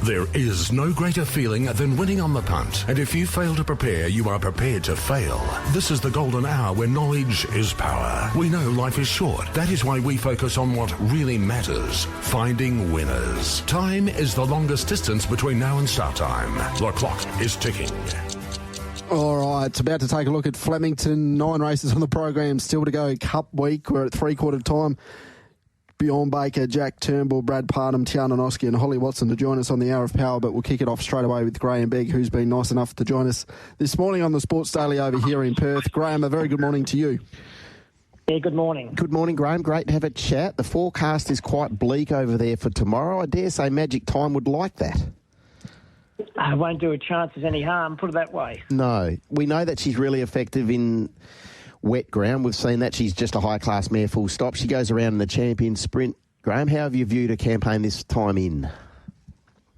There is no greater feeling than winning on the punt. And if you fail to prepare, you are prepared to fail. This is the golden hour where knowledge is power. We know life is short. That is why we focus on what really matters. Finding winners. Time is the longest distance between now and start time. The clock is ticking. All right, it's about to take a look at Flemington. 9 races on the program, still to go. Cup week, we're at three-quarter time. Bjorn Baker, Jack Turnbull, Brad Parnham, Tiana Noski and Holly Watson to join us on the Hour of Power, but we'll kick it off straight away with Grahame Begg, who's been nice enough to join us this morning on the Sports Daily over here in Perth. Grahame, a very good morning to you. Yeah, good morning. Good morning, Grahame. Great to have a chat. The forecast is quite bleak over there for tomorrow. I dare say Magic Time would like that. I won't do a chances any harm, put it that way. No. We know that she's really effective in wet ground. We've seen that. She's just a high-class mare, full stop. She goes around in the champion sprint. Grahame, how have you viewed her campaign this time in?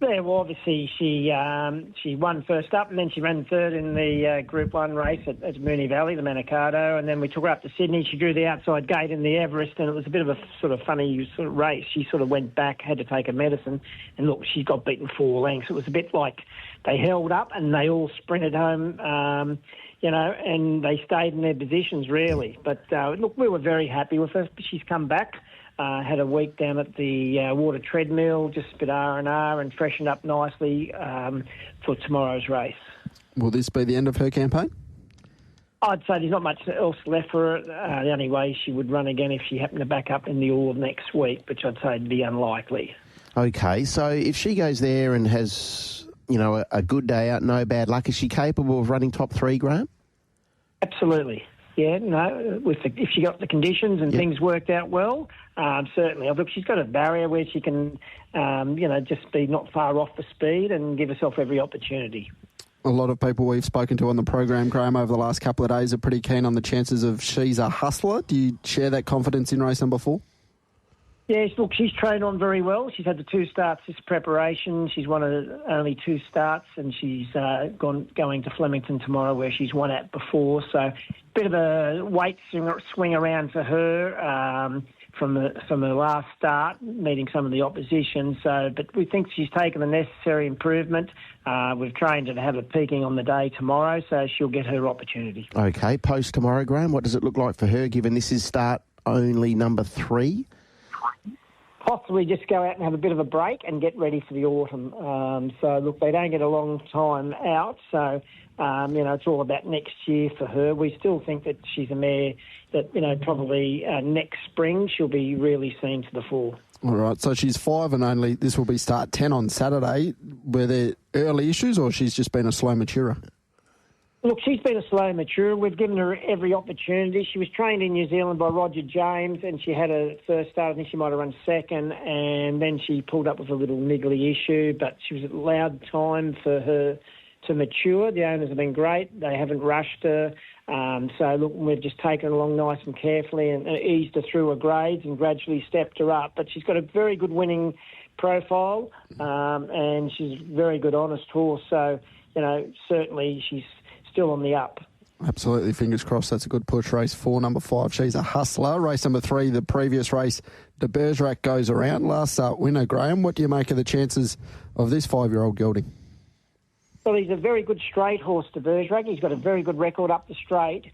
Yeah, well, obviously she won first up and then she ran third in the Group 1 race at Moonee Valley, the Manikato, and then we took her up to Sydney. She drew the outside gate in the Everest, and it was a bit of a sort of funny sort of race. She sort of went back, had to take a medicine, and look, she got beaten 4 lengths. It was a bit like they held up and they all sprinted home, and they stayed in their positions, really. But, look, we were very happy with her. She's come back. Had a week down at the water treadmill, just a bit R&R and freshened up nicely for tomorrow's race. Will this be the end of her campaign? I'd say there's not much else left for her. The only way she would run again if she happened to back up in the All next week, which I'd say would be unlikely. Okay, so if she goes there and has, a good day out, no bad luck, is she capable of running top 3, Grahame? Absolutely. Yeah, no, if she got the conditions and things worked out well, certainly. Look, she's got a barrier where she can, just be not far off the speed and give herself every opportunity. A lot of people we've spoken to on the program, Grahame, over the last couple of days are pretty keen on the chances of She's a Hustler. Do you share that confidence in race number 4? Yes, look, she's trained on very well. She's had the 2 starts this preparation. She's won only 2 starts, and she's going to Flemington tomorrow where she's won at before. So bit of a weight swing around for her from the last start, meeting some of the opposition. But we think she's taken the necessary improvement. We've trained her to have a peaking on the day tomorrow, so she'll get her opportunity. Okay, post tomorrow, Grahame, what does it look like for her, given this is start only number 3? Possibly just go out and have a bit of a break and get ready for the autumn. So, look, they don't get a long time out. So, it's all about next year for her. We still think that she's a mare that, probably next spring she'll be really seen to the fore. All right, so she's 5 and only this will be start 10 on Saturday. Were there early issues or she's just been a slow maturer? Look, she's been a slow maturer. We've given her every opportunity. She was trained in New Zealand by Roger James, and she had a first start. I think she might have run second, and then she pulled up with a little niggly issue, but she was allowed time for her to mature. The owners have been great. They haven't rushed her. So, look, we've just taken her along nice and carefully and eased her through her grades and gradually stepped her up. But she's got a very good winning profile, and she's a very good, honest horse. So, certainly she's still on the up. Absolutely, fingers crossed. That's a good push. Race 4, number 5, She's a Hustler. Race number 3, the previous race, de Bergerac goes around. Last start winner, Grahame. What do you make of the chances of this 5-year-old gelding? Well, he's a very good straight horse, de Bergerac. He's got a very good record up the straight.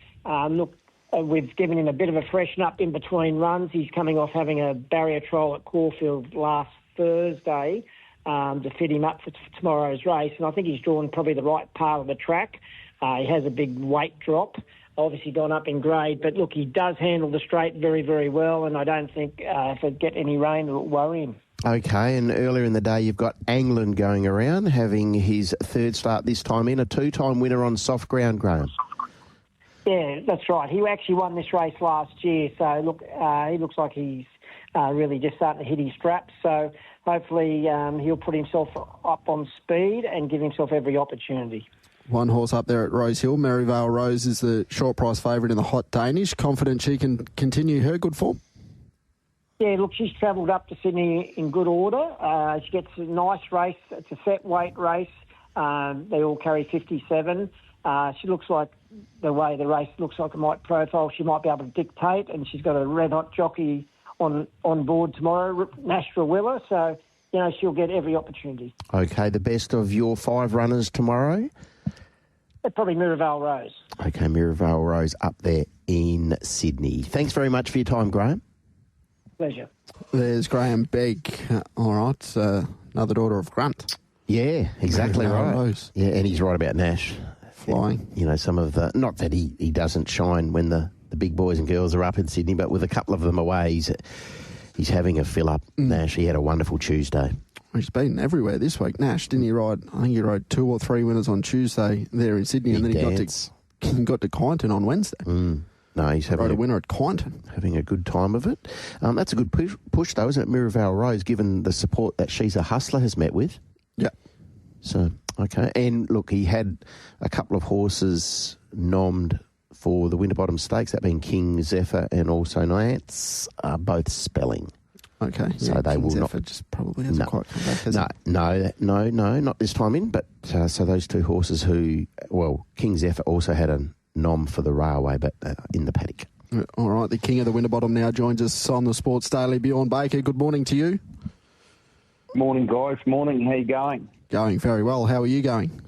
We've given him a bit of a freshen up in between runs. He's coming off having a barrier trial at Caulfield last Thursday to fit him up for tomorrow's race, and I think he's drawn probably the right part of the track. He has a big weight drop, obviously gone up in grade, but look, he does handle the straight very, very well, and I don't think if it get any rain, it'll worry him. Okay, and earlier in the day, you've got Angland going around, having his 3rd start this time in, a 2-time winner on soft ground, Grahame. Yeah, that's right. He actually won this race last year, so look, he looks like he's really just starting to hit his straps, so hopefully he'll put himself up on speed and give himself every opportunity. One horse up there at Rose Hill, Merivale Rose, is the short price favourite in the Hot Danish. Confident she can continue her good form? Yeah, look, she's travelled up to Sydney in good order. She gets a nice race. It's a set weight race. They all carry 57. She looks like the way the race looks like it might profile, she might be able to dictate, and she's got a red-hot jockey on board tomorrow, Nash Rawiller. So she'll get every opportunity. Okay, the best of your 5 runners tomorrow? Probably Miraval Rose. Okay, Miraval Rose up there in Sydney. Thanks very much for your time, Grahame. Pleasure. There's Grahame Begg. All right, another daughter of Grunt. Yeah, exactly right. Rose. Yeah, and he's right about Nash. Flying. Some of the... Not that he doesn't shine when the big boys and girls are up in Sydney, but with a couple of them away, he's having a fill-up. Nash, he had a wonderful Tuesday. He's been everywhere this week. Nash, didn't he ride? I think he rode 2 or 3 winners on Tuesday there in Sydney, and then he got to Kyneton on Wednesday. No, he's having a winner at Kyneton. Having a good time of it. That's a good push, though, isn't it? Miraval Rose, given the support that She's a Hustler has met with. Yeah. So, okay. And, look, he had a couple of horses nommed for the Winterbottom Stakes, that being King Zephen and also Nance, both spelling. Okay. So yeah, they King will Zephyr not... just probably hasn't quite come back, has No, not this time in. But so those 2 horses who... Well, King Zephyr also had a nom for the railway, but in the paddock. All right, the king of the Winterbottom now joins us on the Sports Daily. Bjorn Baker, good morning to you. Morning, guys. Morning. How you going? Going very well. How are you going?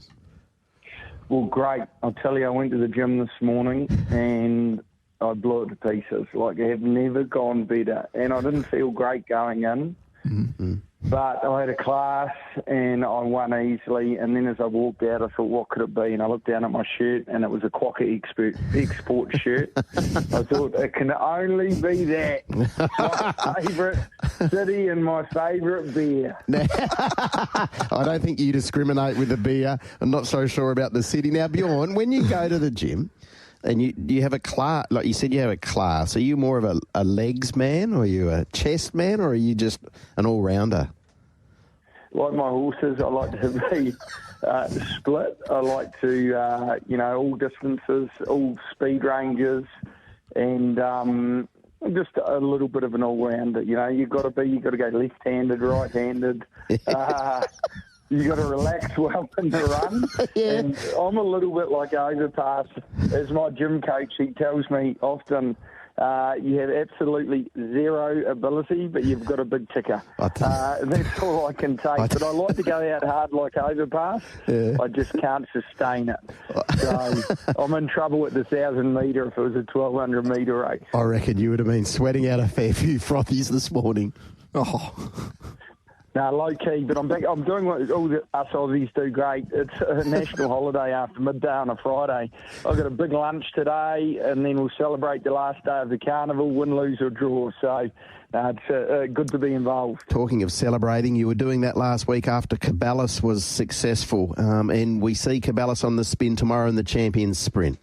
Well, great. I'll tell you, I went to the gym this morning and I blew it to pieces. Like, I have never gone better. And I didn't feel great going in. Mm-hmm. But I had a class and I won easily. And then as I walked out, I thought, what could it be? And I looked down at my shirt and it was a Quokka export shirt. I thought, it can only be that. My favourite city and my favourite beer. I don't think you discriminate with the beer. I'm not so sure about the city. Now, Bjorn, when you go to the gym and you have a class, like you said you have a class, are you more of a legs man, or are you a chest man, or are you just an all-rounder? Like my horses, I like to be split. I like to, all distances, all speed ranges, and just a little bit of an all-rounder. You've got to go left-handed, right-handed. You got to relax well in the run. Yeah. And I'm a little bit like Overpass. As my gym coach, he tells me often, you have absolutely zero ability, but you've got a big ticker. That's all I can take. But I like to go out hard like Overpass. Yeah. I just can't sustain it. So I'm in trouble at the 1,000 metre if it was a 1,200 metre race. I reckon you would have been sweating out a fair few frothies this morning. Oh. No, low-key, but I'm back. I'm doing what all us Aussies do great. It's a national holiday after midday on a Friday. I've got a big lunch today, and then we'll celebrate the last day of the carnival, win, lose or draw. So it's good to be involved. Talking of celebrating, you were doing that last week after Caballos was successful, and we see Caballos on the spin tomorrow in the Champions Sprint.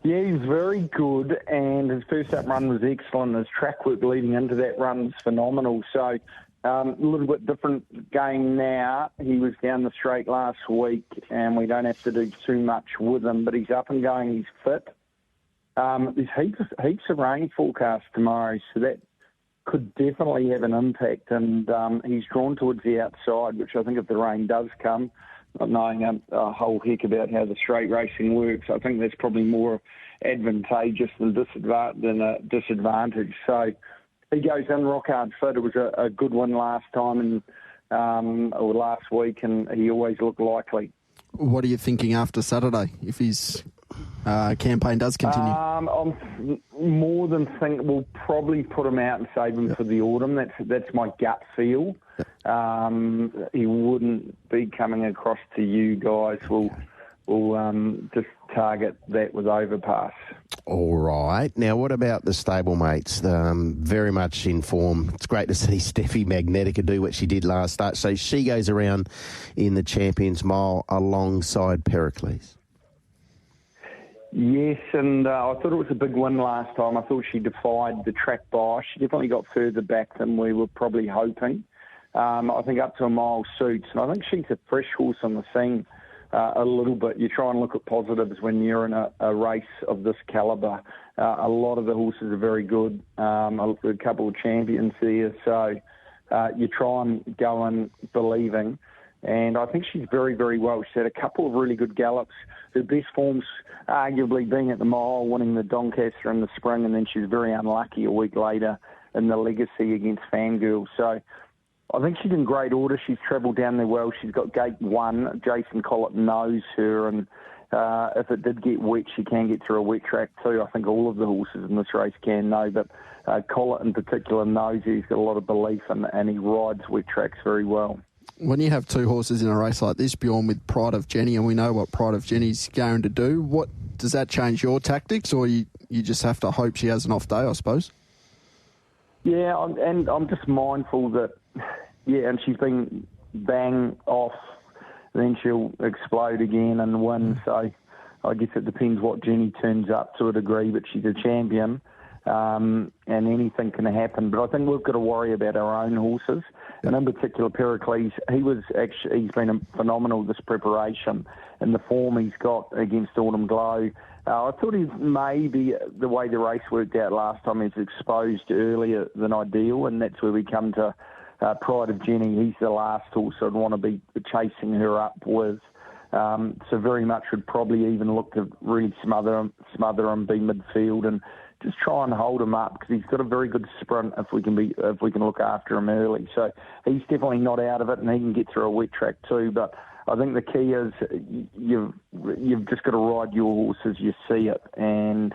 Yeah, he's very good, and his first up run was excellent. His track work leading into that run was phenomenal. So a little bit different game now. He was down the straight last week, and we don't have to do too much with him, but he's up and going, he's fit. There's heaps of rain forecast tomorrow, so that could definitely have an impact, and he's drawn towards the outside, which I think if the rain does come, not knowing a whole heck about how the straight racing works, I think that's probably more advantageous than a disadvantage. So he goes in rock hard fit. It was a good one last time or last week, and he always looked likely. What are you thinking after Saturday if his campaign does continue? I'm more than think we'll probably put him out and save him for the autumn. That's my gut feel. He wouldn't be coming across to you guys. We'll just target that with Overpass. All right. Now, what about the stablemates? Very much in form. It's great to see Steffi Magnetica do what she did last start. So she goes around in the Champions Mile alongside Pericles. Yes, and I thought it was a big win last time. I thought she defied the track by. She definitely got further back than we were probably hoping. I think up to a mile suits, and I think she's a fresh horse on the scene. A little bit. You try and look at positives when you're in a race of this calibre. A lot of the horses are very good. A couple of champions there. So you try and go in believing. And I think she's very, very well. She's had a couple of really good gallops. Her best form's arguably being at the mile, winning the Doncaster in the spring, and then she's very unlucky a week later in the Legacy against Fangirl. So I think she's in great order. She's travelled down there well. She's got gate 1. Jason Collett knows her, and if it did get wet, she can get through a wet track too. I think all of the horses in this race can know, but Collett in particular knows her. He's got a lot of belief and he rides wet tracks very well. When you have two horses in a race like this, Bjorn, with Pride of Jenny, and we know what Pride of Jenny's going to do, what does that change your tactics, or you just have to hope she has an off day, I suppose? Yeah, I'm just mindful that, and she's been bang off, then she'll explode again and win. So I guess it depends what Jenny turns up to a degree, but she's a champion, and anything can happen. But I think we've got to worry about our own horses, and in particular Pericles. He's been phenomenal this preparation, and the form he's got against Autumn Glow. I thought he maybe, the way the race worked out last time, he's exposed earlier than ideal, and that's where we come to Pride of Jenny. He's the last horse I'd want to be chasing her up with. So very much would probably even look to really smother him, be midfield, and just try and hold him up, because he's got a very good sprint if we can look after him early. So he's definitely not out of it, and he can get through a wet track too. But I think the key is you've just got to ride your horse as you see it, and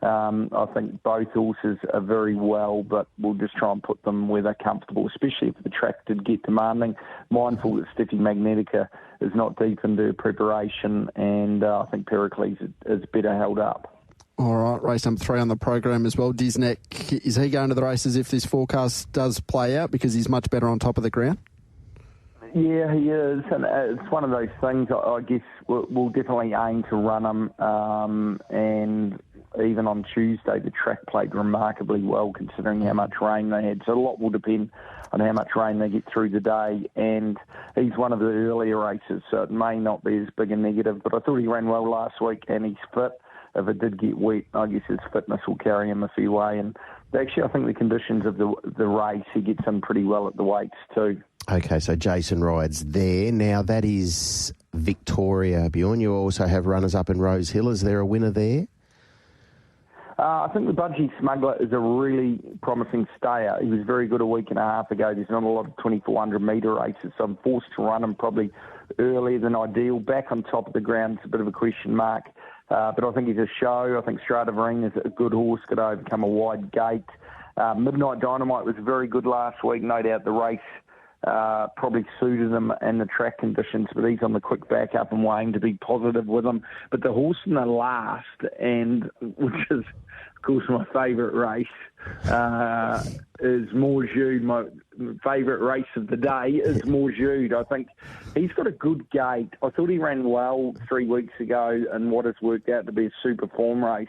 I think both horses are very well, but we'll just try and put them where they're comfortable, especially if the track did get demanding. Mindful that Steffi Magnetica is not deep into her preparation, and I think Pericles is better held up. All right, race number 3 on the program as well. Disneck, is he going to the races if this forecast does play out, because he's much better on top of the ground? Yeah, he is, and it's one of those things. I guess we'll definitely aim to run him, and even on Tuesday the track played remarkably well considering how much rain they had. So a lot will depend on how much rain they get through the day, and he's one of the earlier races, so it may not be as big a negative, but I thought he ran well last week and he's fit. If it did get wet, I guess his fitness will carry him a fair way, and actually I think the conditions of the race, he gets in pretty well at the weights too. Okay, so Jason rides there. Now, that is Victoria, Bjorn. You also have runners-up in Rose Hill. Is there a winner there? I think the Budgie Smuggler is a really promising stayer. He was very good a week and a half ago. There's not a lot of 2,400-metre races, so I'm forced to run him probably earlier than ideal. Back on top of the ground, it's a bit of a question mark. But I think he's a show. I think Stradivarine is a good horse, could overcome a wide gate. Midnight Dynamite was very good last week. No doubt the race probably suited him and the track conditions, but he's on the quick back up and weighing to be positive with him. But the horse in the last, and which is, of course, my favourite race, is More Jude. My favourite race of the day is More Jude. I think he's got a good gait. I thought he ran well 3 weeks ago in what has worked out to be a super form race.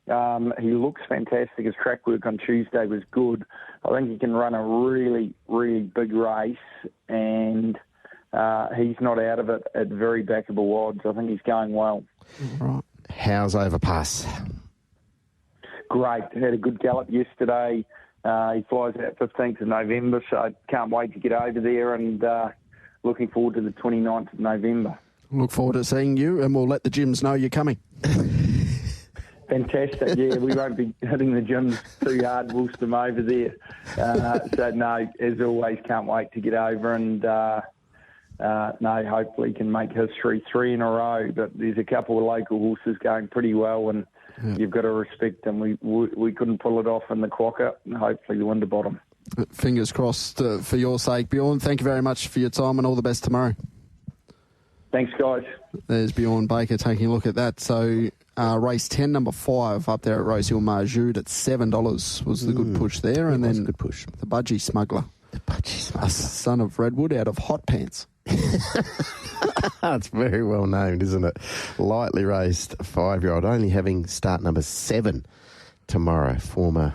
He looks fantastic. His track work on Tuesday was good. I think he can run a really, really big race, and he's not out of it at very backable odds. I think he's going well. Right. How's Overpass? Great. Had a good gallop yesterday. He flies out 15th of November, so I can't wait to get over there, and looking forward to the 29th of November. Look forward to seeing you, and we'll let the gyms know you're coming. Fantastic, yeah. We won't be hitting the gyms too hard whilst I'm over there. So, no, as always, can't wait to get over, and, hopefully can make history 3 in a row. But there's a couple of local horses going pretty well, and you've got to respect them. We couldn't pull it off in the Quokka, and hopefully the Winterbottom. Fingers crossed for your sake, Bjorn. Thank you very much for your time, and all the best tomorrow. Thanks, guys. There's Bjorn Baker taking a look at that. So race 10, number 5, up there at Rosehill Marjude at $7 was the good push there. And then good push. The Budgie Smuggler. The Budgie Smuggler. A son of Redwood out of Hot Pants. It's very well named, isn't it? Lightly raced 5-year-old, only having start number 7 tomorrow. Former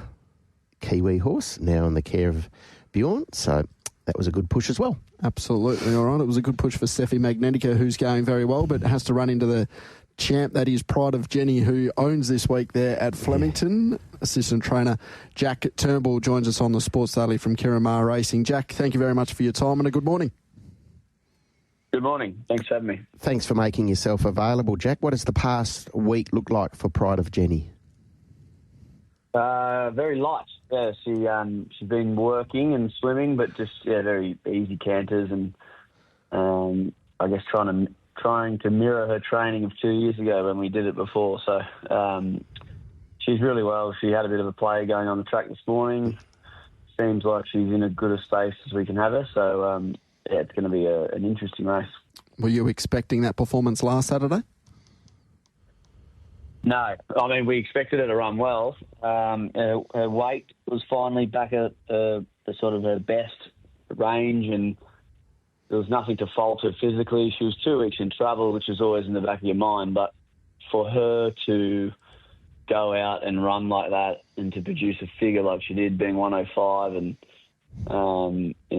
Kiwi horse, now in the care of Bjorn. So that was a good push as well. Absolutely, all right. It was a good push for Steffi Magnetica, who's going very well, but has to run into the champ, that is Pride of Jenny, who owns this week there at Flemington. Yeah. Assistant trainer Jack Turnbull joins us on the Sports Daily from Kirramar Racing. Jack, thank you very much for your time and a good morning. Good morning. Thanks for having me. Thanks for making yourself available, Jack. What does the past week look like for Pride of Jenny? Very light. Yeah, she's been working and swimming, but just very easy canters, and I guess trying to mirror her training of 2 years ago when we did it before. So she's really well. She had a bit of a play going on the track this morning. Seems like she's in as good a space as we can have her. So it's going to be an interesting race. Were you expecting that performance last Saturday? No, I mean, we expected her to run well. Her weight was finally back at the sort of her best range, and there was nothing to fault her physically. She was 2 weeks in travel, which is always in the back of your mind, but for her to go out and run like that and to produce a figure like she did, being 105, and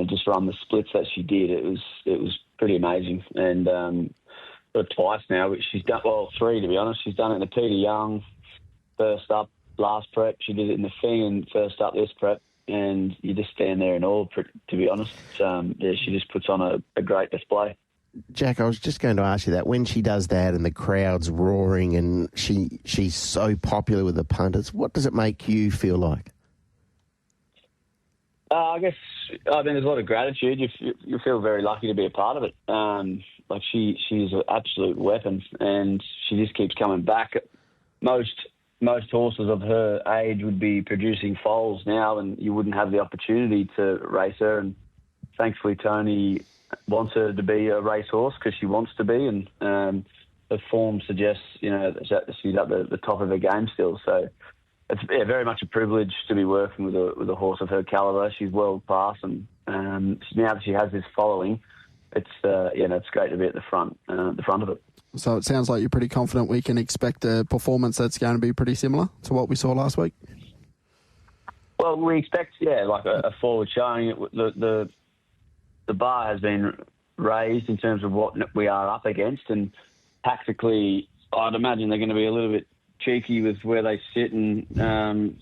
just run the splits that she did, it was pretty amazing. And twice now, which she's done, well, 3 to be honest. She's done it in the Peter Young, first up last prep. She did it in the Fing and first up this prep. And you just stand there in awe, to be honest. She just puts on a great display. Jack, I was just going to ask you that. When she does that and the crowd's roaring and she's so popular with the punters, what does it make you feel like? I guess, there's a lot of gratitude. You feel very lucky to be a part of it. She's an absolute weapon, and she just keeps coming back. Most horses of her age would be producing foals now, and you wouldn't have the opportunity to race her. And thankfully, Tony wants her to be a racehorse because she wants to be, and her form suggests, that she's at the top of her game still. So it's very much a privilege to be working with a horse of her calibre. She's world class, and now that she has this following, it's great to be at the front of it. So it sounds like you're pretty confident we can expect a performance that's going to be pretty similar to what we saw last week. Well, we expect, like a forward showing. The bar has been raised in terms of what we are up against, and tactically, I'd imagine they're going to be a little bit cheeky with where they sit, and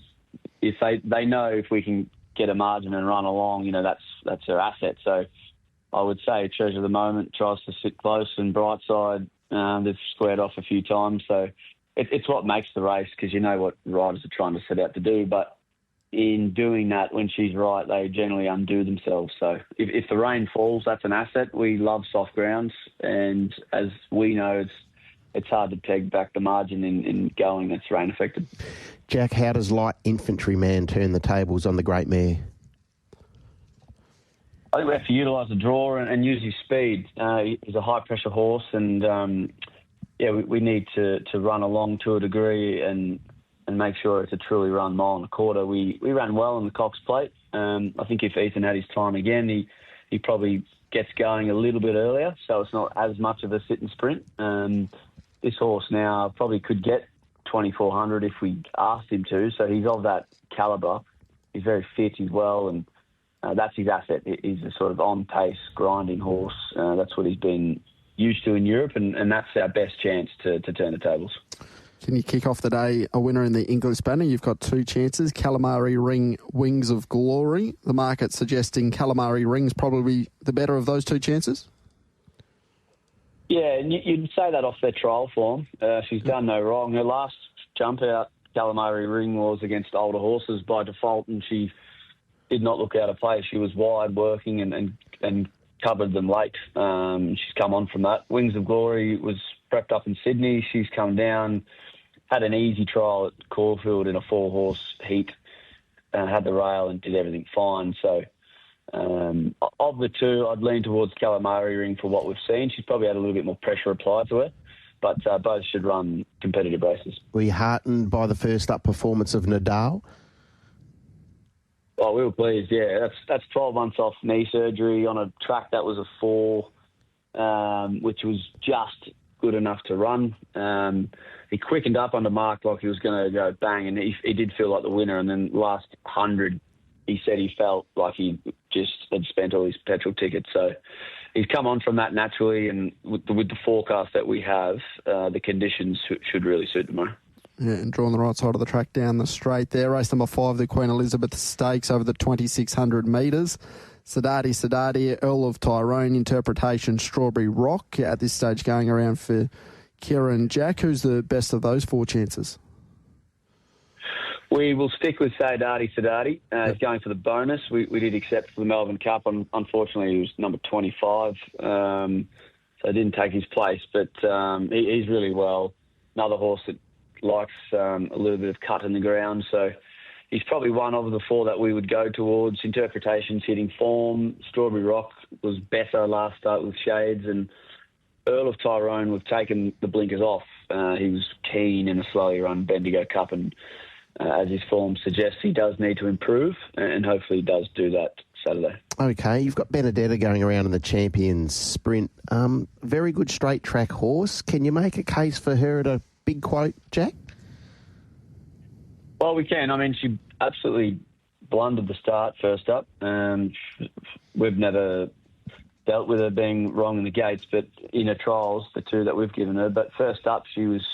if they know if we can get a margin and run along, that's their asset. So I would say Treasure of the Moment tries to sit close, and Brightside, they've squared off a few times. So it's what makes the race, because you know what riders are trying to set out to do. But in doing that, when she's right, they generally undo themselves. So if the rain falls, that's an asset. We love soft grounds, and as we know, it's hard to peg back the margin in going that's rain affected. Jack, how does Light Infantryman turn the tables on the Great Mare? I think we have to utilise the draw and use his speed. He's a high-pressure horse, and we need to run along to a degree and make sure it's a truly run mile and a quarter. We ran well on the Cox Plate. I think if Ethan had his time again, he probably gets going a little bit earlier, so it's not as much of a sit and sprint. This horse now probably could get 2,400 if we asked him to, so he's of that calibre. He's very fit, he's well, and that's his asset. He's a sort of on-pace, grinding horse. That's what he's been used to in Europe, and that's our best chance to turn the tables. Can you kick off the day a winner in the English banner? You've got 2 chances. Calamari Ring, Wings of Glory. The market's suggesting Calamari Ring's probably the better of those 2 chances. Yeah, and you'd say that off their trial form. She's done no wrong. Her last jump out, Calamari Ring, was against older horses by default, and she did not look out of place. She was wide working and covered them late. She's come on from that. Wings of Glory was prepped up in Sydney. She's come down, had an easy trial at Caulfield in a 4-horse heat, had the rail and did everything fine. So of the 2, I'd lean towards Calamari Ring for what we've seen. She's probably had a little bit more pressure applied to her, but both should run competitive races. Were you heartened by the first up performance of Nadal? Oh, we were pleased, yeah. That's 12 months off knee surgery on a track that was a 4, which was just good enough to run. He quickened up under mark like he was going to go bang, and he did feel like the winner. And then last 100, he said he felt like he just had spent all his petrol tickets. So he's come on from that naturally, and with the forecast that we have, the conditions should really suit tomorrow. Yeah, and drawing the right side of the track down the straight there. Race number 5, the Queen Elizabeth Stakes over the 2,600 metres. Sadati, Earl of Tyrone, interpretation Strawberry Rock at this stage going around for Kieran Jack. Who's the best of those 4 chances? We will stick with Sadati. He's going for the bonus. We did accept for the Melbourne Cup. Unfortunately, he was number 25, so I didn't take his place. But he's really well. Another horse that likes a little bit of cut in the ground. So he's probably one of the four that we would go towards. Interpretations, hitting form. Strawberry Rock was better last start with shades. And Earl of Tyrone, we've taken the blinkers off. He was keen in a slowly run Bendigo Cup, and as his form suggests, he does need to improve, and hopefully he does do that Saturday. Okay, you've got Benedetta going around in the Champions Sprint. Very good straight track horse. Can you make a case for her at a big quote, Jack? Well, we can. I mean, she absolutely blundered the start first up. We've never dealt with her being wrong in the gates, but in her trials, the two that we've given her. But first up, she was,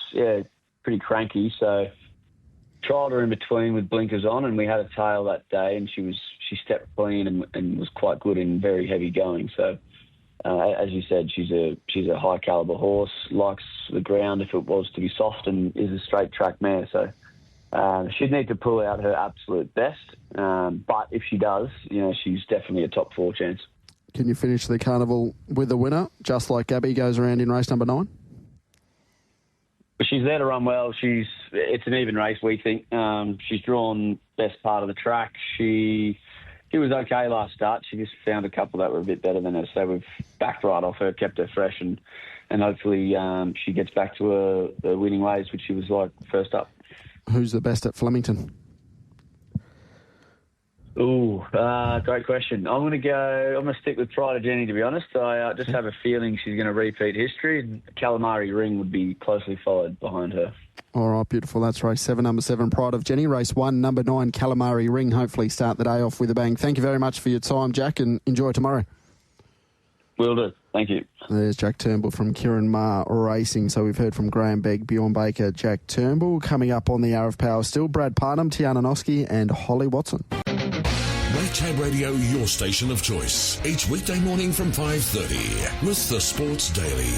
pretty cranky, so trialled her in between with blinkers on, and we had a tail that day, and she stepped clean and was quite good in very heavy going. So, as you said, she's a high caliber horse, likes the ground if it was to be soft, and is a straight track mare. So she'd need to pull out her absolute best. But if she does, she's definitely a top 4 chance. Can you finish the carnival with a winner, just like Gabby goes around in race number 9? But she's there to run well. It's an even race, we think. She's drawn best part of the track. She was okay last start. She just found a couple that were a bit better than her. So we've backed right off her, kept her fresh, and hopefully she gets back to her winning ways, which she was like first up. Who's the best at Flemington? Ooh, great question. I'm going to stick with Pride of Jenny, to be honest. I just have a feeling she's going to repeat history, and Calamari Ring would be closely followed behind her. All right, beautiful. That's race 7, number 7, Pride of Jenny. Race 1, number 9, Calamari Ring. Hopefully start the day off with a bang. Thank you very much for your time, Jack, and enjoy tomorrow. Will do. Thank you. There's Jack Turnbull from Kieran Maher Racing. So we've heard from Grahame, Begg, Bjorn Baker, Jack Turnbull. Coming up on the Hour of Power still, Brad Parnham, Tiana Noski and Holly Watson. Tab Radio, your station of choice. Each weekday morning from 5:30 with the Sports Daily.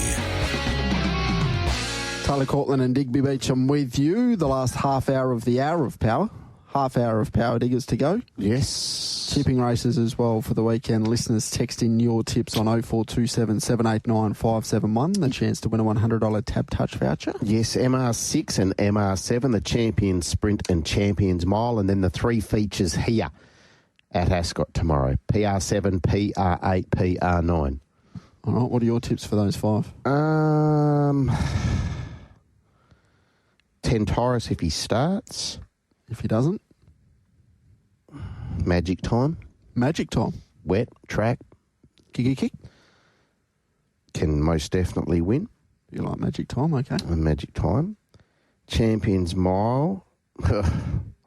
Tyler Cortland and Digby Beecham with you. The last half hour of the Hour of Power. Half hour of Power Diggers to go. Yes. Tipping races as well for the weekend. Listeners, text in your tips on 0427 789 571. The chance to win a $100 Tab Touch voucher. Yes, MR6 and MR7, the Champions Sprint and Champions Mile, and then the 3 features here at Ascot tomorrow. PR7, PR8, PR9. All right, what are your tips for those 5? 10 Taurus if he starts. If he doesn't? Magic Time. Magic Time. Wet, track. Kick. Can most definitely win. You like Magic Time, okay. And Magic Time. Champions Mile.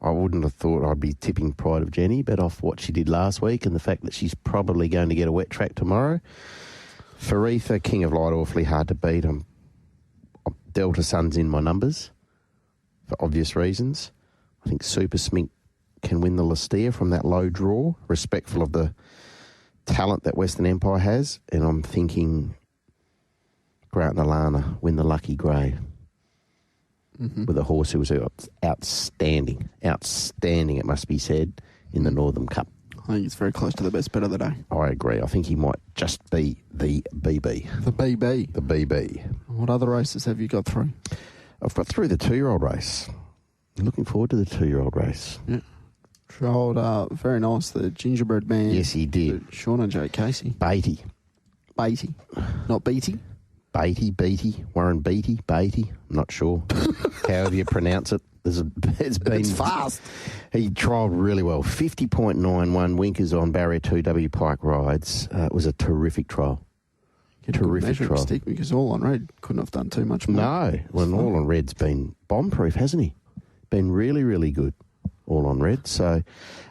I wouldn't have thought I'd be tipping Pride of Jenny, but off what she did last week and the fact that she's probably going to get a wet track tomorrow. Faritha, King of Light, awfully hard to beat. Delta Sun's in my numbers for obvious reasons. I think Super Smink can win the Lastia from that low draw, respectful of the talent that Western Empire has. And I'm thinking Grout and Alana win the Lucky Grey. With a horse who was outstanding, it must be said, in the Northern Cup. I think it's very close to the best bet of the day. I agree. I think he might just be the BB. The BB? The BB. What other races have you got through? I've got through the 2-year-old race. Looking forward to the 2-year-old race. Yeah. Trialled, very nice, the gingerbread man. Yes, he did. Shauna J. Casey. Beatty. Not Beatty? Beatty, Warren Beatty, I'm not sure. However you pronounce it. It's fast. He trialled really well. 50.91 winkers on Barrier 2 W Pike rides. It was a terrific trial. Terrific trial. Stick because All on Red couldn't have done too much more. No, well, All on Red's been bomb-proof, hasn't he? Been really, really good. All on Red. So,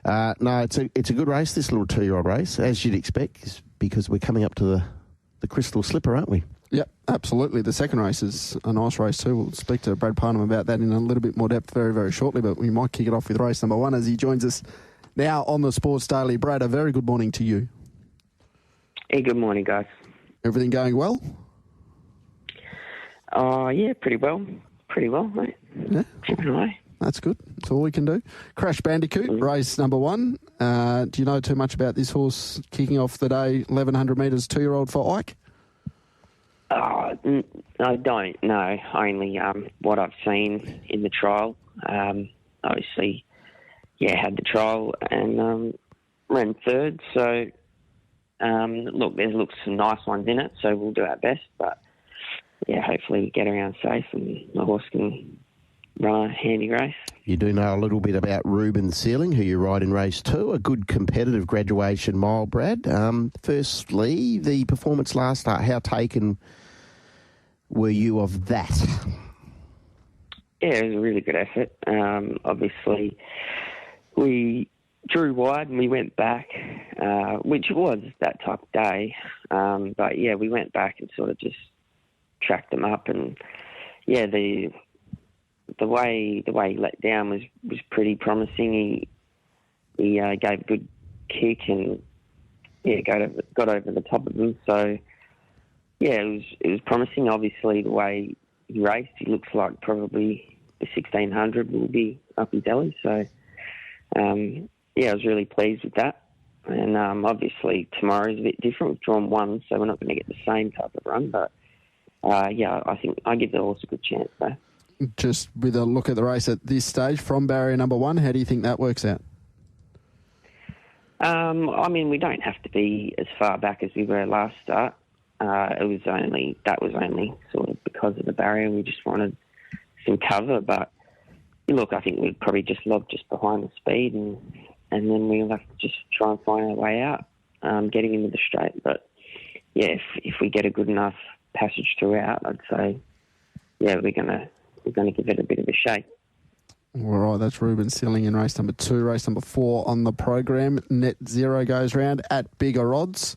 no, it's a good race, this little 2-year-old race, as you'd expect, because we're coming up to the Crystal Slipper, aren't we? Yep, absolutely. The second race is a nice race too. We'll speak to Brad Parnham about that in a little bit more depth very, very shortly, but we might kick it off with race number 1 as he joins us now on the Sports Daily. Brad, a very good morning to you. Hey, good morning, guys. Everything going well? Yeah, pretty well. Pretty well, mate. Yeah. Chipping away. That's good. That's all we can do. Crash Bandicoot, race number 1. Do you know too much about this horse kicking off the day, 1,100 metres, 2-year-old for Ike? I don't know. Only what I've seen in the trial. Obviously, had the trial and ran third. So, there's some nice ones in it, so we'll do our best. But, hopefully we get around safe and the horse can run a handy race. You do know a little bit about Ruben Sealing, who you ride in race 2, a good competitive graduation mile, Brad. Firstly, the performance last start, how taken were you of that? Yeah, it was a really good effort. Obviously, we drew wide and we went back, which was that type of day. But, we went back and sort of just tracked them up. And, the way he let down was pretty promising. He gave a good kick and, got over the top of them. So, it was promising. Obviously, the way he raced, he looks like probably the 1,600 will be up his alley. So, I was really pleased with that. And obviously, tomorrow's a bit different. We've drawn 1, so we're not going to get the same type of run. But, I think I give the horse a good chance, though. Just with a look at the race at this stage, from barrier number 1, how do you think that works out? We don't have to be as far back as we were last start. That was only sort of because of the barrier. We just wanted some cover, but look, I think we'd probably just lob just behind the speed, and then we'll have to just try and find our way out, getting into the straight. But if we get a good enough passage throughout, I'd say, we're gonna give it a bit of a shake. All right, that's Ruben Sealing in race number 2. Race number 4 on the program. Net Zero goes round at bigger odds.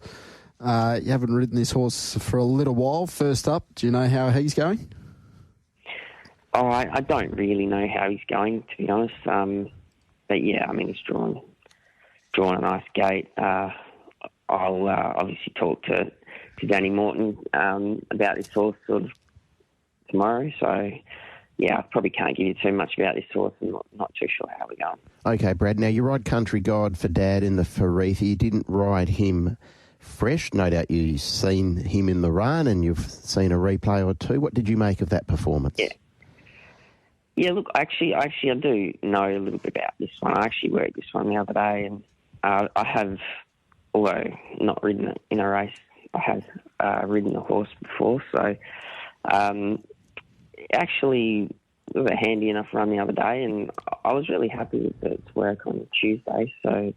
You haven't ridden this horse for a little while. First up, do you know how he's going? Oh, I don't really know how he's going, to be honest. But he's drawn a nice gate. I'll obviously talk to Danny Morton about this horse sort of tomorrow. So, I probably can't give you too much about this horse. I'm not too sure how we're going. Okay, Brad. Now, you ride Country God for Dad in the Faritha. You didn't ride him fresh. No doubt you've seen him in the run and you've seen a replay or two. What did you make of that performance? Yeah, look, actually, I do know a little bit about this one. I actually worked this one the other day, and I have, although not ridden it in a race, I have ridden the horse before. So, actually, it was a handy enough run the other day, and I was really happy with its work on Tuesday. So,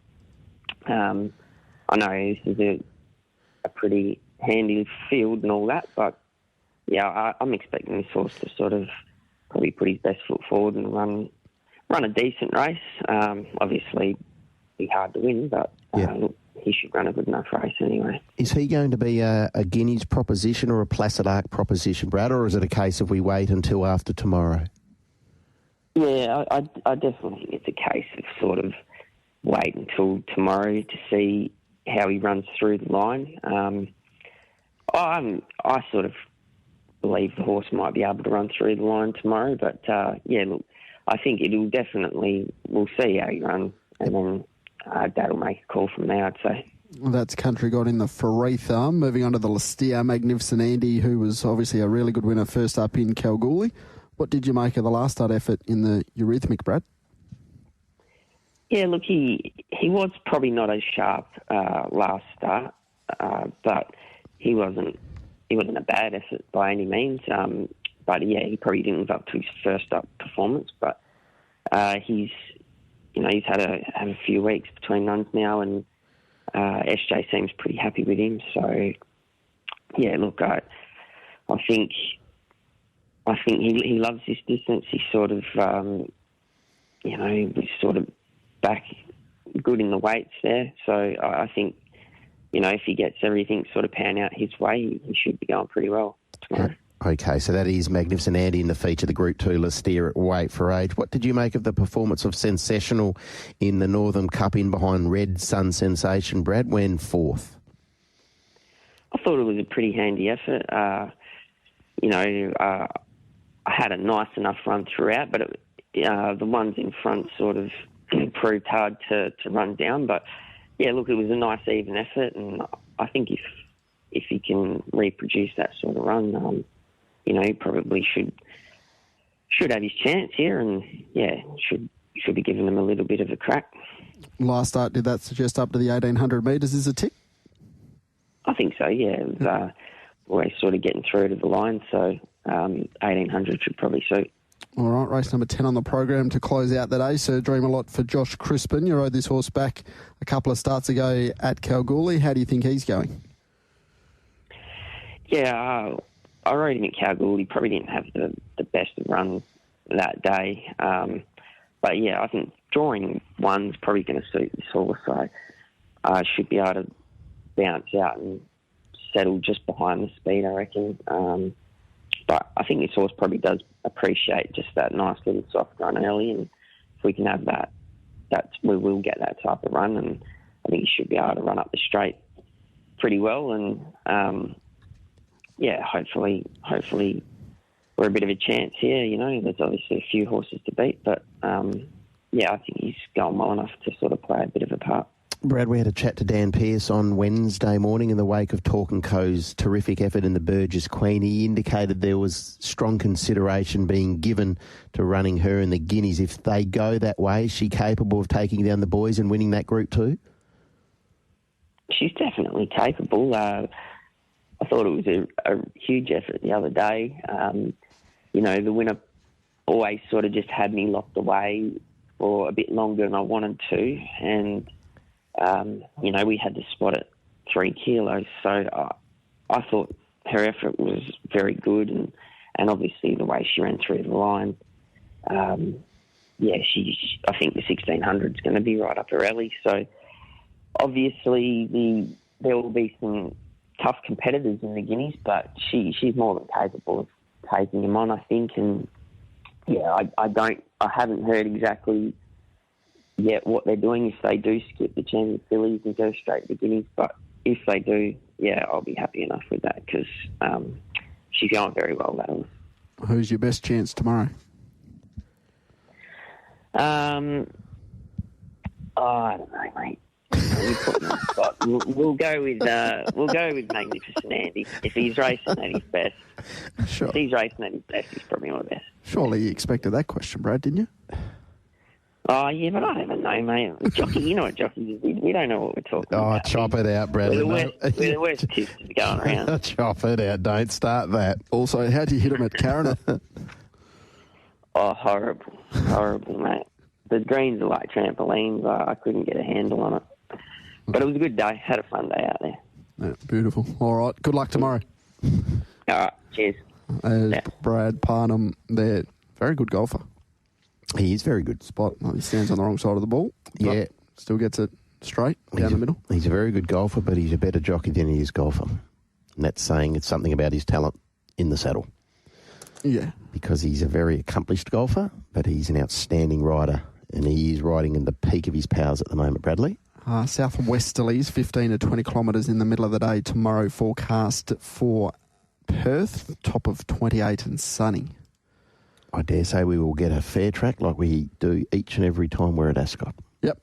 I know this is a pretty handy field and all that, but I'm expecting this horse to sort of probably put his best foot forward and run a decent race. Obviously, be hard to win, but he should run a good enough race anyway. Is he going to be a Guineas proposition or a Placid Arc proposition, Brad, or is it a case of we wait until after tomorrow? Yeah, I definitely think it's a case of sort of wait until tomorrow to see how he runs through the line. I sort of believe the horse might be able to run through the line tomorrow, but look, I think it'll definitely, we'll see how he runs, and then Dad will make a call from there, I'd say. Well, that's Country God in the Faritha. Moving on to the Lastia, Magnificent Andy, who was obviously a really good winner first up in Kalgoorlie. What did you make of the last start effort in the Eurythmic, Brad? Yeah, look, he was probably not as sharp last start, but he wasn't a bad effort by any means. But he probably didn't live up to his first up performance. But he's had a few weeks between runs now, and SJ seems pretty happy with him. So look, I think he loves this distance. He sort of he was sort of back good in the weights there. So I think, if he gets everything sort of pan out his way, he should be going pretty well tomorrow. Okay, so that is Magnificent Andy in the feature, the Group 2 Lastia at weight for age. What did you make of the performance of Sensational in the Northern Cup in behind Red Sun Sensation, Brad, when fourth? I thought it was a pretty handy effort. I had a nice enough run throughout, but the ones in front sort of proved hard to run down. But, yeah, look, it was a nice even effort, and I think if he can reproduce that sort of run, he probably should have his chance here, and, yeah, should be giving them a little bit of a crack. Last start, did that suggest up to the 1,800 metres is a tick? I think so, yeah. It was always sort of getting through to the line, so 1,800 should probably suit. All right, race number 10 on the program to close out the day. So Dream a Lot for Josh Crispin. You rode this horse back a couple of starts ago at Kalgoorlie. How do you think he's going? Yeah, I rode him at Kalgoorlie. Probably didn't have the best run that day. But, yeah, I think drawing one's probably going to suit this horse. So I should be able to bounce out and settle just behind the speed, I reckon. But I think this horse probably does appreciate just that nice little soft run early, and if we can have that, we will get that type of run, and I think he should be able to run up the straight pretty well, and hopefully we're a bit of a chance here. There's obviously a few horses to beat, but I think he's going well enough to sort of play a bit of a part. Brad, we had a chat to Dan Pearce on Wednesday morning in the wake of Talk & Co.'s terrific effort in the Burgess Queen. He indicated there was strong consideration being given to running her in the Guineas. If they go that way, is she capable of taking down the boys and winning that Group 2? She's definitely capable. I thought it was a huge effort the other day. The winner always sort of just had me locked away for a bit longer than I wanted to, and we had to spot at 3 kilos, so I thought her effort was very good, and obviously the way she ran through the line, I think the 1,600 is going to be right up her alley. So obviously there will be some tough competitors in the Guineas, but she's more than capable of taking them on, I think. And I haven't heard exactly yet what they're doing, if they do skip the Champion Fillies and go straight to the Guineas. But if they do, I'll be happy enough with that, because she's going very well, that horse. Who's your best chance tomorrow? I don't know, mate. You put me on the spot. We'll go with Magnificent Andy. If he's racing at his best, Sure. If he's racing at his best, he's probably my best. Surely you expected that question, Brad, didn't you? Oh, yeah, but I don't even know, mate. Jockey, you know what jockeys is. We don't know what we're talking about. Oh, chop it out, Brad. We're the worst tipsters going around. Chop it out. Don't start that. Also, how do you hit him at Carina? Oh, horrible, mate. The greens are like trampolines. I couldn't get a handle on it. But it was a good day. Had a fun day out there. Yeah, beautiful. All right. Good luck tomorrow. All right. Cheers. There's Brad Parnham there. Very good golfer. He is very good. Spot. He stands on the wrong side of the ball. Yeah. Still gets it straight down the middle. He's a very good golfer, but he's a better jockey than he is golfer. And that's saying it's something about his talent in the saddle. Yeah. Because he's a very accomplished golfer, but he's an outstanding rider, and he is riding in the peak of his powers at the moment, Bradley. Southwesterlies, 15 to 20 kilometres in the middle of the day tomorrow, forecast for Perth, top of 28 and sunny. I dare say we will get a fair track like we do each and every time we're at Ascot. Yep.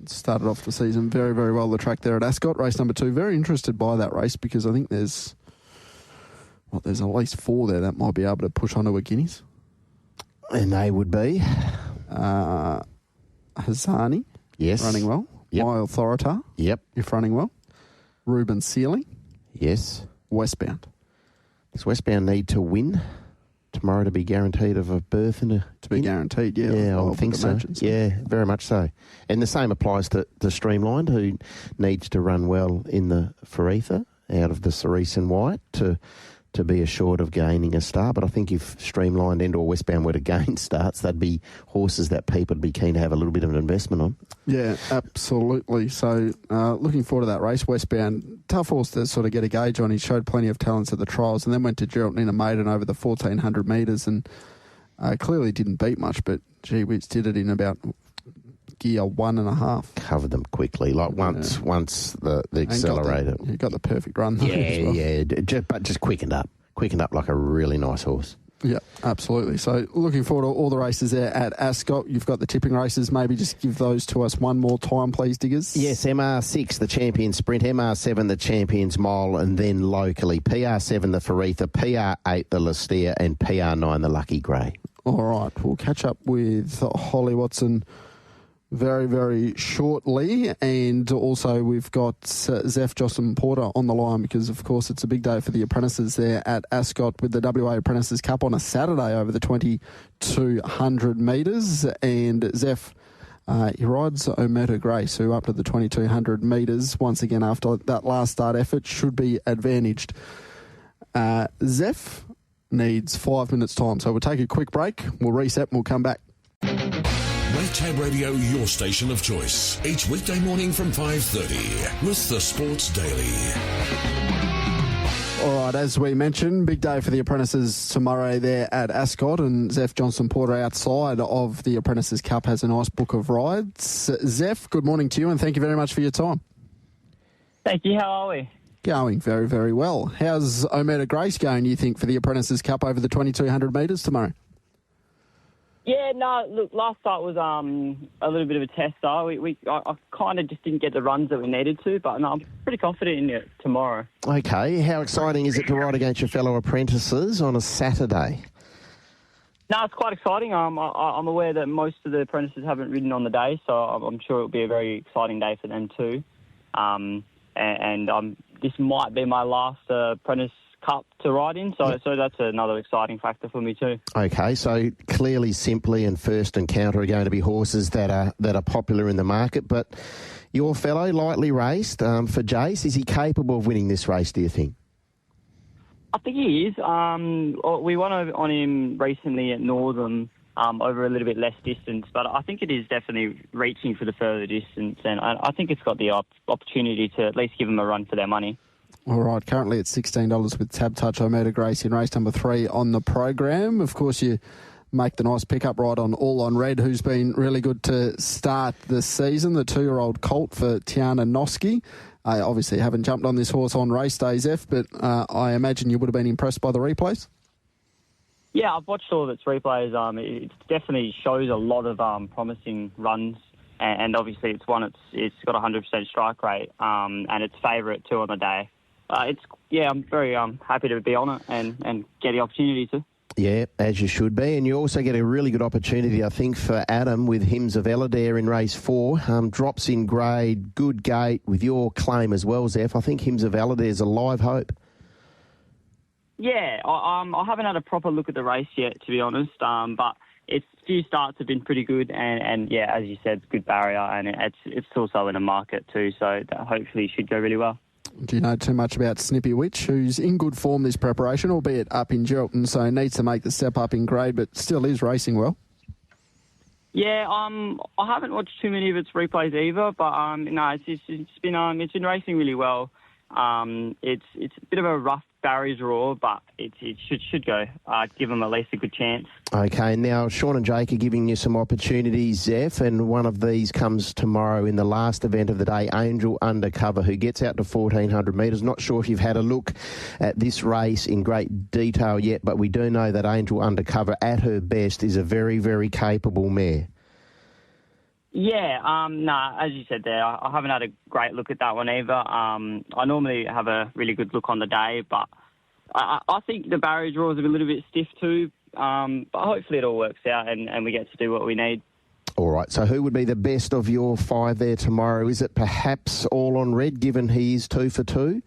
Started off the season very, very well, the track there at Ascot. Race number 2, very interested by that race, because I think there's at least 4 there that might be able to push onto a Guineas. And they would be? Hazani. Yes. Running well. Yep. My Authorita. Yep. If running well. Ruben Sealy. Yes. Westbound. Does Westbound need to win tomorrow to be guaranteed of a berth in a... To be guaranteed, yeah. Yeah, I would think so. Yeah, very much so. And the same applies to Streamlined, who needs to run well in the Faretha out of the Cerise and White to be assured of gaining a start. But I think if Streamlined and or Westbound were to gain starts, they'd be horses that people would be keen to have a little bit of an investment on. Yeah, absolutely. So looking forward to that race. Westbound, tough horse to sort of get a gauge on. He showed plenty of talents at the trials, and then went to Geraldton in a maiden over the 1,400 metres, and clearly didn't beat much, but gee whiz, did it in about gear 1.5. Covered them quickly, like once the accelerator. He got the perfect run. Though, Yeah, well. yeah, but just quickened up like a really nice horse. Yeah, absolutely. So looking forward to all the races there at Ascot. You've got the tipping races. Maybe just give those to us one more time, please, Diggers. Yes, MR6, the Champions Sprint, MR7, the Champions Mile, and then locally, PR7, the Faritha, PR8, the Lastia, and PR9, the Lucky Grey. All right, we'll catch up with Holly Watson very, very shortly. And also we've got Zeph Johnston-Porter on the line because, of course, it's a big day for the apprentices there at Ascot with the WA Apprentices Cup on a Saturday over the 2,200 metres. And Zeph, he rides Omerta Grace, who up to the 2,200 metres, once again after that last start effort, should be advantaged. Zeph needs 5 minutes' time, so we'll take a quick break. We'll reset and we'll come back. Make Tab Radio your station of choice. Each weekday morning from 5:30 with the Sports Daily. All right, as we mentioned, big day for the apprentices tomorrow there at Ascot, and Zeph Johnston-Porter outside of the Apprentices Cup has a nice book of rides. Zeph, good morning to you and thank you very much for your time. Thank you. How are we? Going very, very well. How's Omerta Grace going, you think, for the Apprentices Cup over the 2,200 metres tomorrow? Yeah, no, look, last start was a little bit of a test, though. I kind of just didn't get the runs that we needed to, but no, I'm pretty confident in it tomorrow. Okay, how exciting is it to ride against your fellow apprentices on a Saturday? No, it's quite exciting. I'm aware that most of the apprentices haven't ridden on the day, so I'm sure it'll be a very exciting day for them too. This might be my last apprentice cup to ride in, so that's another exciting factor for me too. Okay, so clearly Simply and First Encounter are going to be horses that are popular in the market, but your fellow lightly raced for Jace, is he capable of winning this race, do you think? I think he is. We won on him recently at Northern over a little bit less distance, but I think it is definitely reaching for the further distance, and I think it's got the opportunity to at least give him a run for their money. All right, currently at $16 with Tab Touch Omerta Grace in race number 3 on the program. Of course, you make the nice pickup ride on All On Red, who's been really good to start the season, the 2-year-old colt for Tiana Noski. I obviously haven't jumped on this horse on race day, Zeph, but I imagine you would have been impressed by the replays? Yeah, I've watched all of its replays. It definitely shows a lot of promising runs, and obviously it's got a 100% strike rate, and it's favourite too on the day. I'm very happy to be on it and get the opportunity to. Yeah, as you should be. And you also get a really good opportunity, I think, for Adam with Hymns of Eladir in race 4. Drops in grade, good gate with your claim as well, Zeph. I think Hymns of Eladir is a live hope. Yeah, I haven't had a proper look at the race yet, to be honest, but its few starts have been pretty good, and yeah, as you said, it's a good barrier, and it's also in a market too, so that hopefully should go really well. Do you know too much about Snippy Witch, who's in good form this preparation, albeit up in Geraldton, so needs to make the step up in grade, but still is racing well? Yeah, I haven't watched too many of its replays either, but no, it's been racing really well. It's a bit of a rough barriers raw, but it should go. Give them at least a good chance. Okay, now Sean and Jake are giving you some opportunities, Zeph, and one of these comes tomorrow in the last event of the day, Angel Undercover, who gets out to 1,400 metres. Not sure if you've had a look at this race in great detail yet, but we do know that Angel Undercover, at her best, is a very, very capable mare. Yeah, as you said there, I haven't had a great look at that one either. I normally have a really good look on the day, but I think the barrier draws are a little bit stiff too, but hopefully it all works out and we get to do what we need. All right, so who would be the best of your 5 there tomorrow? Is it perhaps All On Red, given he is 2 for 2?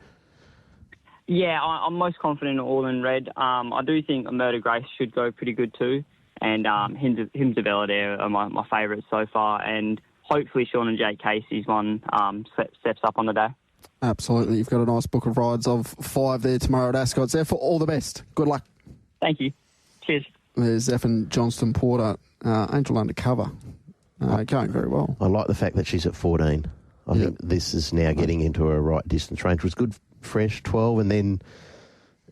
Yeah, I'm most confident in All On Red. I do think Omerta Grace should go pretty good too. And Hymns of Eladir are my favourites so far, and hopefully Sean and Jake Casey's one steps up on the day. Absolutely. You've got a nice book of rides of 5 there tomorrow at Ascot. Zeph, all the best. Good luck. Thank you. Cheers. There's Zephen Johnston-Porter, Angel Undercover, going very well. I like the fact that she's at 14. I think this is now getting into her right distance range. It was good, fresh, 12, and then...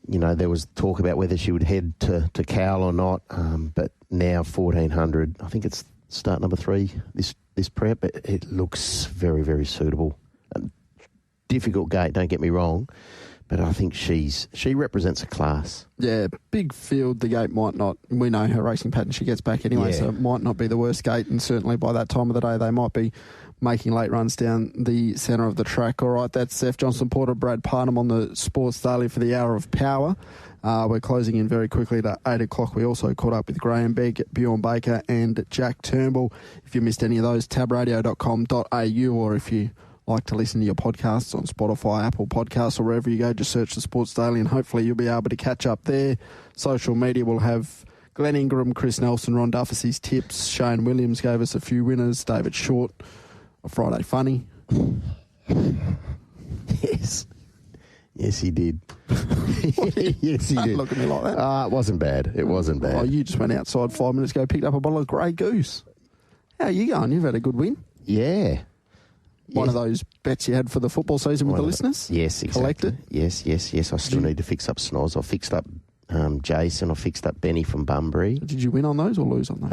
You know, there was talk about whether she would head to Cowell or not, but now 1,400. I think it's start number 3 this prep. It looks very, very suitable. Difficult gate, don't get me wrong, But I think she represents a class. Yeah, big field. The gate might not. We know her racing pattern. She gets back anyway, so it might not be the worst gate. And certainly by that time of the day, they might be making late runs down the centre of the track. All right, that's Zeph Johnston-Porter, Brad Parnham on the Sports Daily for the Hour of Power. We're closing in very quickly to 8 o'clock. We also caught up with Grahame, Begg, Bjorn Baker and Jack Turnbull. If you missed any of those, tabradio.com.au, or if you like to listen to your podcasts on Spotify, Apple Podcasts, or wherever you go, just search the Sports Daily and hopefully you'll be able to catch up there. Social media will have Glenn Ingram, Chris Nelson, Ron Duffy's tips. Shane Williams gave us a few winners. David Short, a Friday Funny. Yes. Yes, he did. Yes, he did. Look at me like that. It wasn't bad. It wasn't bad. Oh, you just went outside 5 minutes ago, picked up a bottle of Grey Goose. How are you going? You've had a good win. Yeah. One of those bets you had for the football season with the listeners? Yes, exactly. Collected? Yes. I still need to fix up Snoz. I fixed up Jason. I fixed up Benny from Bunbury. Did you win on those or lose on those?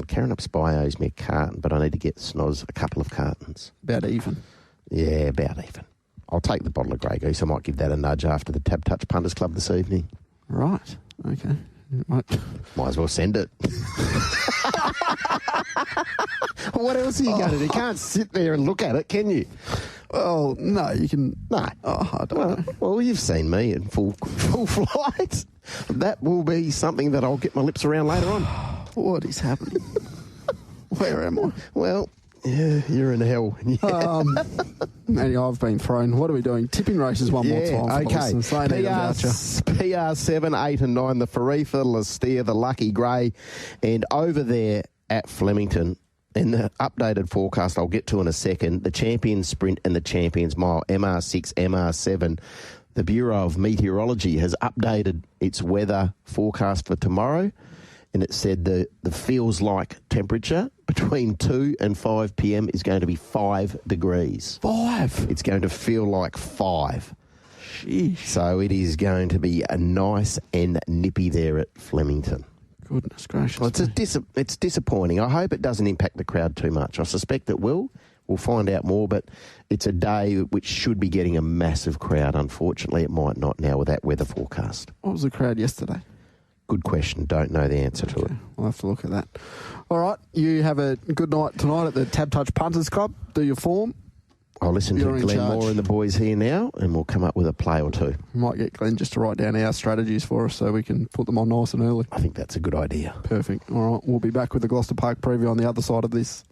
Karen up Spy owes me a carton, but I need to get Snoz a couple of cartons. About even. Yeah, about even. I'll take the bottle of Grey Goose. I might give that a nudge after the Tab Touch Punters Club this evening. Right. Okay. Might as well send it. What else are you going to do? You can't sit there and look at it, can you? Well, no, you can... No. Oh, I don't know. Well, you've seen me in full flight. That will be something that I'll get my lips around later on. What is happening? Where am I? Well... Yeah, you're in hell. Yeah. Anyway, I've been thrown. What are we doing? Tipping races one more time. Okay. PR 7, 8 and 9, the Farifa, Lastia, the Lucky Grey. And over there at Flemington, in the updated forecast I'll get to in a second, the Champions Sprint and the Champions Mile, MR6, MR7. The Bureau of Meteorology has updated its weather forecast for tomorrow. And it said the feels like temperature between 2 and 5 p.m. is going to be 5 degrees. 5? It's going to feel like 5. Sheesh. So it is going to be a nice and nippy there at Flemington. Goodness gracious. Well, it's disappointing. I hope it doesn't impact the crowd too much. I suspect it will. We'll find out more, but it's a day which should be getting a massive crowd. Unfortunately, it might not now with that weather forecast. What was the crowd yesterday? Good question. Don't know the answer to it. We'll have to look at that. All right. You have a good night tonight at the Tab Touch Punters Club. Do your form. I'll listen to Glenn Moore and the boys here now, and we'll come up with a play or two. We might get Glenn just to write down our strategies for us so we can put them on nice and early. I think that's a good idea. Perfect. All right. We'll be back with the Gloucester Park preview on the other side of this.